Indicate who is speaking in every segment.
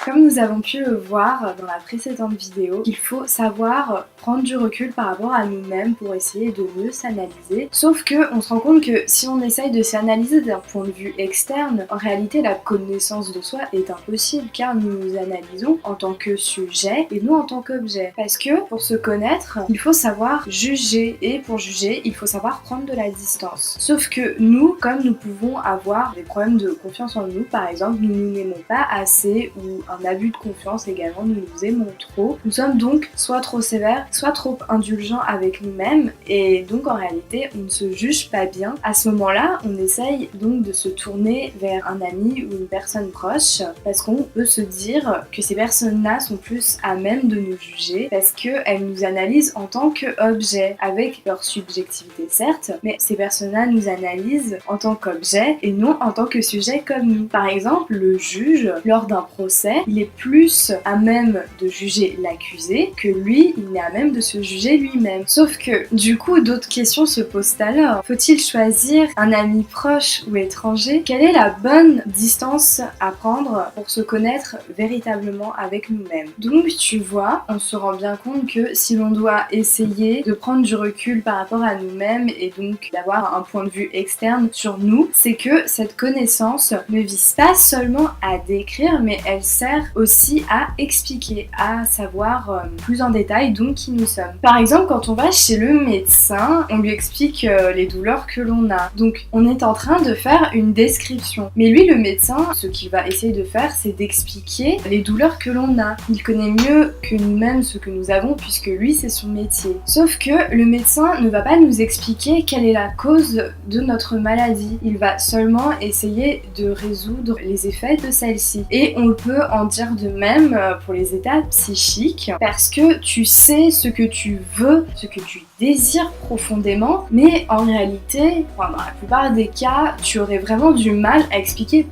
Speaker 1: Comme nous avons pu le voir dans la précédente vidéo, il faut savoir prendre du recul par rapport à nous-mêmes pour essayer de mieux s'analyser. Sauf que on se rend compte que si on essaye de s'analyser d'un point de vue externe, en réalité la connaissance de soi est impossible car nous nous analysons en tant que sujet et non en tant qu'objet. Parce que pour se connaître, il faut savoir juger et pour juger, il faut savoir prendre de la distance. Sauf que nous, comme nous pouvons avoir des problèmes de confiance en nous, par exemple, nous ne nous aimons pas assez ou un abus de confiance également, nous nous aimons trop. Nous sommes donc soit trop sévères, soit trop indulgents avec nous-mêmes et donc en réalité on ne se juge pas bien. À ce moment-là, on essaye donc de se tourner vers un ami ou une personne proche parce qu'on peut se dire que ces personnes-là sont plus à même de nous juger parce qu'elles nous analysent en tant qu'objet avec leur subjectivité certes, mais ces personnes-là nous analysent en tant qu'objet et non en tant que sujet comme nous. Par exemple, le juge, lors d'un procès, il est plus à même de juger l'accusé que lui, il n'est à même de se juger lui-même. Sauf que, du coup, d'autres questions se posent alors. Faut-il choisir un ami proche ou étranger? Quelle est la bonne distance à prendre pour se connaître véritablement avec nous-mêmes? Donc, tu vois, on se rend bien compte que si l'on doit essayer de prendre du recul par rapport à nous-mêmes et donc d'avoir un point de vue externe sur nous, c'est que cette connaissance ne vise pas seulement à décrire, mais elle sert aussi à expliquer, à savoir plus en détail donc qui nous sommes. Par exemple, quand on va chez le médecin, on lui explique les douleurs que l'on a. Donc on est en train de faire une description. Mais lui, le médecin, ce qu'il va essayer de faire, c'est d'expliquer les douleurs que l'on a. Il connaît mieux que nous-mêmes ce que nous avons puisque lui, c'est son métier. Sauf que le médecin ne va pas nous expliquer quelle est la cause de notre maladie. Il va seulement essayer de résoudre les effets de celle-ci. Et on peut en dire de même pour les états psychiques parce que tu sais ce que tu veux, ce que tu désires profondément, mais en réalité, dans la plupart des cas, tu aurais vraiment du mal à expliquer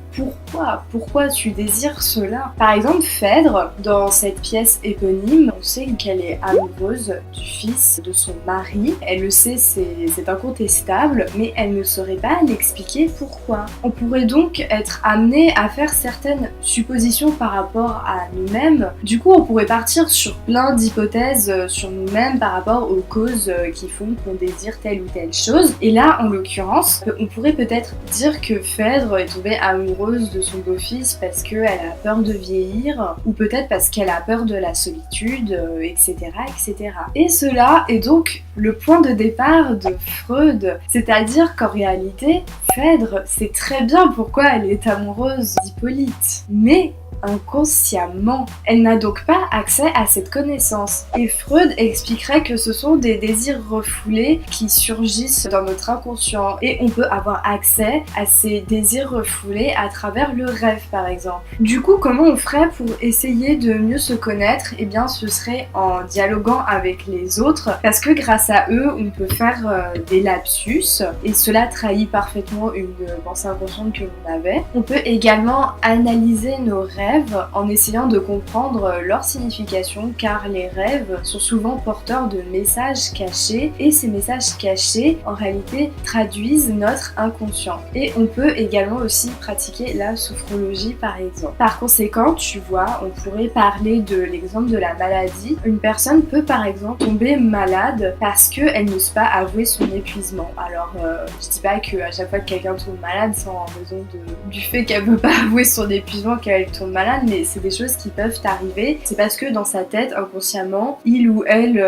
Speaker 1: pourquoi tu désires cela. Par exemple, Phèdre, dans cette pièce éponyme, on sait qu'elle est amoureuse du fils de son mari. Elle le sait, c'est incontestable, mais elle ne saurait pas l'expliquer pourquoi. On pourrait donc être amené à faire certaines suppositions par rapport à nous-mêmes. Du coup, on pourrait partir sur plein d'hypothèses sur nous-mêmes par rapport aux causes qui font qu'on désire telle ou telle chose. Et là, en l'occurrence, on pourrait peut-être dire que Phèdre est tombée amoureuse de son beau-fils parce qu'elle a peur de vieillir, ou peut-être parce qu'elle a peur de la solitude, etc., etc. Et cela est donc le point de départ de Freud, c'est-à-dire qu'en réalité, Phèdre sait très bien pourquoi elle est amoureuse d'Hippolyte, mais inconsciemment. Elle n'a donc pas accès à cette connaissance. Et Freud expliquerait que ce sont des désirs refoulés qui surgissent dans notre inconscient. Et on peut avoir accès à ces désirs refoulés à travers le rêve, par exemple. Du coup, comment on ferait pour essayer de mieux se connaître? Eh bien, ce serait en dialoguant avec les autres, parce que grâce à eux, on peut faire des lapsus, et cela trahit parfaitement une pensée inconsciente que l'on avait. On peut également analyser nos rêves en essayant de comprendre leur signification car les rêves sont souvent porteurs de messages cachés et ces messages cachés en réalité traduisent notre inconscient. Et on peut également aussi pratiquer la sophrologie par exemple. Par conséquent, tu vois, on pourrait parler de l'exemple de la maladie. Une personne peut par exemple tomber malade parce qu'elle n'ose pas avouer son épuisement. Alors je dis pas qu'à chaque fois que quelqu'un tombe malade c'est en raison du fait qu'elle veut pas avouer son épuisement qu'elle tombe malade, mais c'est des choses qui peuvent arriver. C'est parce que dans sa tête, inconsciemment, il ou elle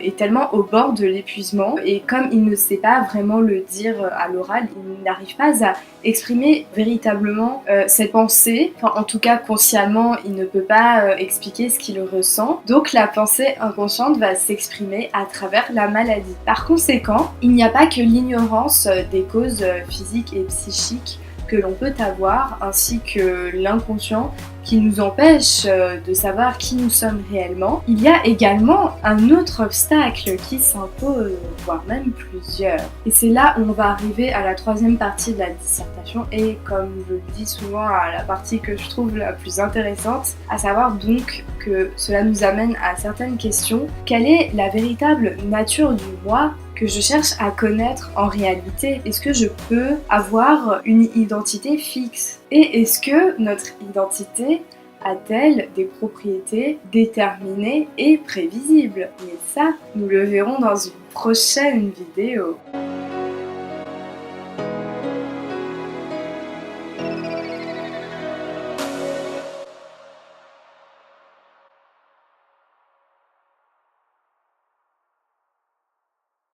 Speaker 1: est tellement au bord de l'épuisement et comme il ne sait pas vraiment le dire à l'oral, il n'arrive pas à exprimer véritablement cette pensée. Enfin, en tout cas, consciemment, il ne peut pas expliquer ce qu'il ressent. Donc la pensée inconsciente va s'exprimer à travers la maladie. Par conséquent, il n'y a pas que l'ignorance des causes physiques et psychiques que l'on peut avoir, ainsi que l'inconscient qui nous empêche de savoir qui nous sommes réellement. Il y a également un autre obstacle qui s'impose, voire même plusieurs. Et c'est là où on va arriver à la troisième partie de la dissertation et comme je le dis souvent à la partie que je trouve la plus intéressante, à savoir donc que cela nous amène à certaines questions. Quelle est la véritable nature du moi que je cherche à connaître en réalité? Est-ce que je peux avoir une identité fixe? Et est-ce que notre identité a-t-elle des propriétés déterminées et prévisibles? Mais ça, nous le verrons dans une prochaine vidéo.